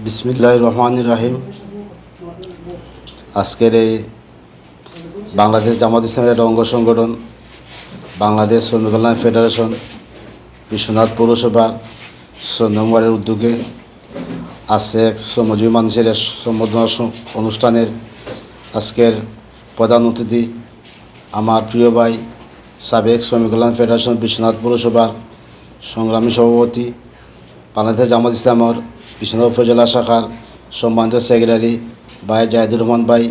বিসমিল্লাহির রহমানির রহিম। আজকের এই বাংলাদেশ জামাত ইসলামের একটা অঙ্গ সংগঠন বাংলাদেশ শ্রমিক কল্যাণ ফেডারেশন বিশ্বনাথ পৌরসভার 6 নম্বরের উদ্যোগে আজকে এক শ্রমজীবী মানুষের সম্বর্ধনা অনুষ্ঠানের আজকের প্রধান অতিথি আমার প্রিয় ভাই সাবেক শ্রমিক কল্যাণ ফেডারেশন বিশ্বনাথ পৌরসভার সংগ্রামী সভাপতি বাংলাদেশ জামাত ইসলামের বিশ্বনাথ উপজেলা শাখার সম্মানিত সেক্রেটারি ভাই জাহিদুর রহমান ভাই,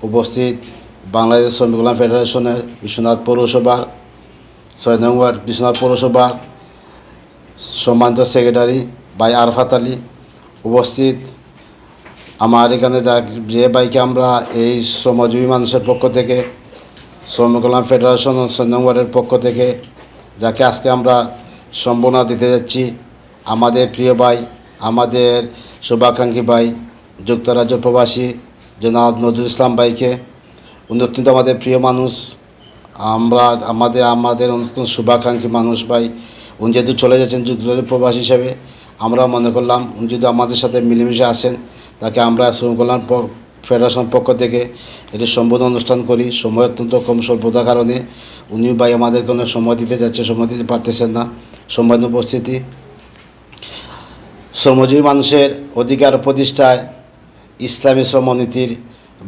উপস্থিত বাংলাদেশ শ্রমিক কল্যাণ ফেডারেশনের বিশ্বনাথ পৌরসভার 6 নং ওয়ার্ড বিশ্বনাথ পৌরসভার সম্মানিত সেক্রেটারি ভাই আরফাত আলী, উপস্থিত আমার এখানে যে ভাইকে আমরা এই শ্রমজীবী মানুষের পক্ষ থেকে শ্রমিক কল্যাণ ফেডারেশন 6 নং ওয়ার্ডের পক্ষ থেকে যাকে আজকে আমরা সম্মাননা দিতে যাচ্ছি, আমাদের প্রিয় ভাই, আমাদের শুভাকাঙ্ক্ষী ভাই, যুক্তরাজ্য প্রবাসী জনাব নজরুল ইসলাম ভাইকে। উনি অত্যন্ত আমাদের প্রিয় মানুষ, আমাদের নতুন শুভাকাঙ্ক্ষী মানুষ ভাই। উনি যেহেতু চলে যাচ্ছেন যুক্তরাজ্য প্রবাসী হিসেবে, আমরা মনে করলাম উনি যদি আমাদের সাথে মিলেমিশে আসেন, তাকে আমরা শ্রমিক কল্যাণ ফেডারেশন পক্ষ থেকে এটি সম্বোধন অনুষ্ঠান করি। সময় অত্যন্ত কম স্বল্পতার কারণে উনি ভাই আমাদের কোনো সময় দিতে যাচ্ছে, সময় দিতে পারতেছেন না। সম্মানিত উপস্থিতি, শ্রমজীবী মানুষের অধিকার প্রতিষ্ঠায় ইসলামী শ্রমনীতির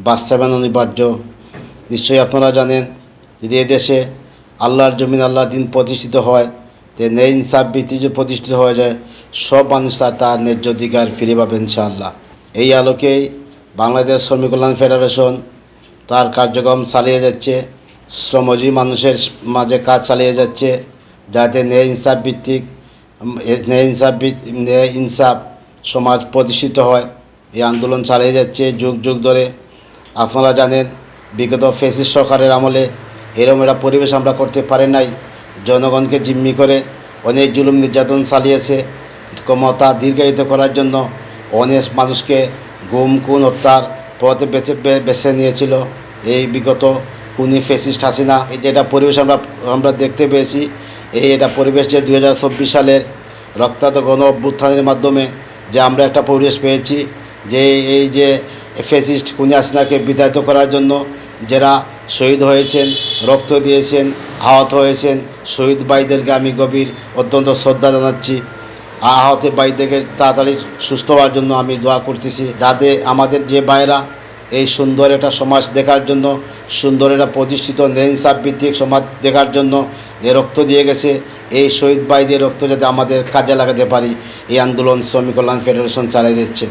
বাস্তবায়ন অনিবার্য। নিশ্চয়ই আপনারা জানেন, যদি এদেশে আল্লাহর জমিন আল্লাহর দিন প্রতিষ্ঠিত হয়, তে ন্যায় ইনসাফ ভিত্তি যে প্রতিষ্ঠিত হয়ে যায়, সব মানুষ তার ন্যায্য অধিকার ফিরে পাবে ইনশাআল্লাহ। এই আলোকেই বাংলাদেশ শ্রমিক কল্যাণ ফেডারেশন তার কার্যক্রম চালিয়ে যাচ্ছে, শ্রমজীবী মানুষের মাঝে কাজ চালিয়ে যাচ্ছে, যাতে ন্যায় ইনসাফ সমাজ প্রতিষ্ঠিত হয়। এই আন্দোলন চালিয়ে যাচ্ছে যুগ যুগ ধরে। আপনারা জানেন, বিগত ফ্যাসিস্ট সরকারের আমলে এরকম একটা পরিবেশ আমরা করতে পারি নাই। জনগণকে জিম্মি করে অনেক জুলুম নির্যাতন চালিয়েছে। ক্ষমতা দীর্ঘায়িত করার জন্য অনেক মানুষকে গুম খুন হত্যার পথে বেছে নিয়েছিল এই বিগত খুনি ফ্যাসিস্ট হাসিনা। এই যে এটা পরিবেশ আমরা দেখতে পেয়েছি, এটা পরিবেশ যে 2024 সালের রক্তাক্ত গণ অভ্যুত্থানের মাধ্যমে যে আমরা একটা পরিবেশ পেয়েছি, যে এই যে ফ্যাসিস্ট খুনি হাসিনাকে বিতাড়িত করার জন্য যারা শহীদ হয়েছেন, রক্ত দিয়েছেন, আহত হয়েছেন, শহীদ ভাইদেরকে আমি অত্যন্ত শ্রদ্ধা জানাচ্ছি। আহত ভাইদেরকে তাড়াতাড়ি সুস্থ হওয়ার জন্য আমি দোয়া করতেছি, যাতে আমাদের যে ভাইরা এই সুন্দর একটা সমাজ দেখার জন্য, সুন্দর একটা প্রতিষ্ঠিত ন্যায় ইনসাফ ভিত্তিক সমাজ দেখার জন্য এ রক্ত দিয়ে গেছে, এই শহীদ ভাইদের রক্ত যাতে আমাদের কাজে লাগাতে পারি, এই আন্দোলন শ্রমিক কল্যাণ ফেডারেশন চালিয়ে দিচ্ছে।